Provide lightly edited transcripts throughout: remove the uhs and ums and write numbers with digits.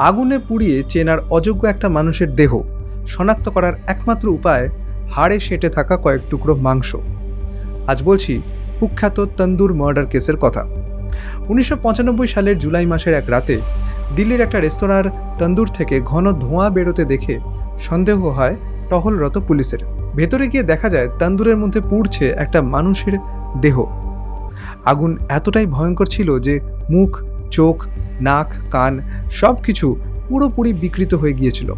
আগুনে পুড়িয়ে চেনার অযোগ্য একটা মানুষের দেহ শনাক্ত করার একমাত্র উপায় হাড়ে সেঁটে থাকা কয়েক টুকরো মাংস। আজ বলছি কুখ্যাত তন্দুর মার্ডার কেসের কথা। 1995 সালের জুলাই মাসের এক রাতে দিল্লির একটা রেস্তোরাঁর তন্দুর থেকে ঘন ধোঁয়া বেরোতে দেখে সন্দেহ হয় টহলরত পুলিশের। ভেতরে গিয়ে দেখা যায় তন্দুরের মধ্যে পুড়ছে একটা মানুষের দেহ। আগুন এতটাই ভয়ঙ্কর ছিল যে মুখ, চোখ, নাক, কান সব কিছু পুরোপুরি বিকৃত হয়ে গিয়েছিল।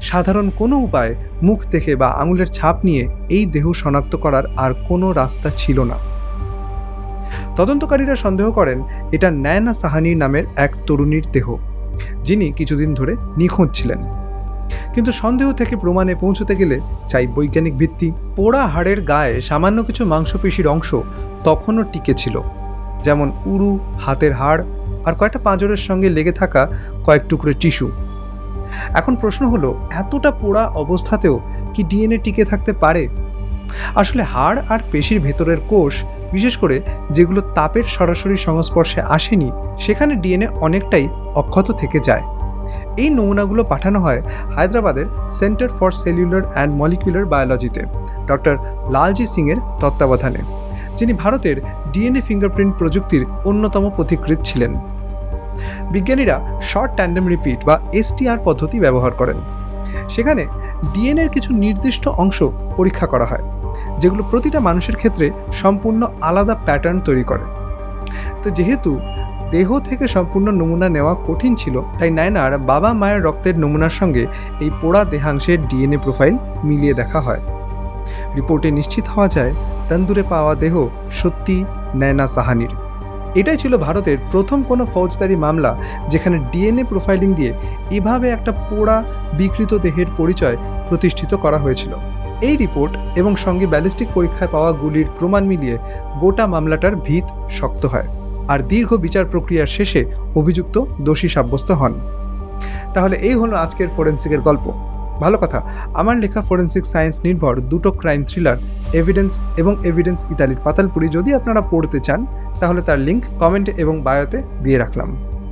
সাধারণ কোনো উপায়, মুখ দেখে বা আঙুলের ছাপ নিয়ে এই দেহ শনাক্ত করার আর কোনো রাস্তা ছিল না। তদন্তকারীরা সন্দেহ করেন এটা নয়না সাহানির নামের এক তরুণীর দেহ, যিনি কিছুদিন ধরে নিখোঁজ ছিলেন। কিন্তু সন্দেহ থেকে প্রমাণে পৌঁছতে গেলে চাই বৈজ্ঞানিক ভিত্তি। পোড়া হাড়ের গায়ে সামান্য কিছু মাংসপেশির অংশ তখনও টিকে ছিল, যেমন উরু, হাতের হাড় আর কয়েকটা পাঁজরের সঙ্গে লেগে থাকা কয়েক টুকরো টিস্যু। এখন প্রশ্ন হলো, এতটা পোড়া অবস্থাতেও কি ডিএনএ টিকে থাকতে পারে? আসলে হাড় আর পেশির ভেতরের কোষ, বিশেষ করে যেগুলো তাপের সরাসরি সংস্পর্শে আসেনি, সেখানে ডিএনএ অনেকটাই অক্ষত থেকে যায়। এই নমুনাগুলো পাঠানো হয় হায়দ্রাবাদের centre for cellular and molecular বায়োলজিতে ডক্টর লালজি সিংয়ের তত্ত্বাবধানে, যিনি ভারতের ডিএনএ ফিঙ্গারপ্রিন্ট প্রযুক্তির অন্যতম পথিকৃৎ ছিলেন। বিজ্ঞানীরা শর্ট ট্যান্ডেম রিপিট বা এসটিআর পদ্ধতি ব্যবহার করেন। সেখানে ডিএনএর কিছু নির্দিষ্ট অংশ পরীক্ষা করা হয়, যেগুলো প্রতিটা মানুষের ক্ষেত্রে সম্পূর্ণ আলাদা প্যাটার্ন তৈরি করে। তো যেহেতু দেহ থেকে সম্পূর্ণ নমুনা নেওয়া কঠিন ছিল, তাই নয়নার বাবা মায়ের রক্তের নমুনার সঙ্গে এই পোড়া দেহাংশের ডিএনএ প্রোফাইল মিলিয়ে দেখা হয়। রিপোর্টে নিশ্চিত হওয়া যায় তন্দুরে পাওয়া দেহ সত্যি নয়না সাহানির। এটাই ছিল ভারতের প্রথম কোনো ফৌজদারি মামলা যেখানে ডিএনএ প্রোফাইলিং দিয়ে এভাবে একটা পোড়া বিকৃত দেহের পরিচয় প্রতিষ্ঠিত করা হয়েছিল। এই রিপোর্ট এবং সঙ্গে ব্যালিস্টিক পরীক্ষায় পাওয়া গুলির প্রমাণ মিলিয়ে গোটা মামলাটার ভিত শক্ত হয়, আর দীর্ঘ বিচার প্রক্রিয়ার শেষে অভিযুক্ত দোষী সাব্যস্ত হন। তাহলে এই হলো আজকের ফরেন্সিকের গল্প। ভালো কথা, আমার লেখা ফরেন্সিক সায়েন্স নির্ভর দুটো ক্রাইম থ্রিলার এভিডেন্স এবং এভিডেন্স ইতালির পাতালপুরি যদি আপনারা পড়তে চান, তাহলে তার লিঙ্ক কমেন্টে এবং বায়োতে দিয়ে রাখলাম।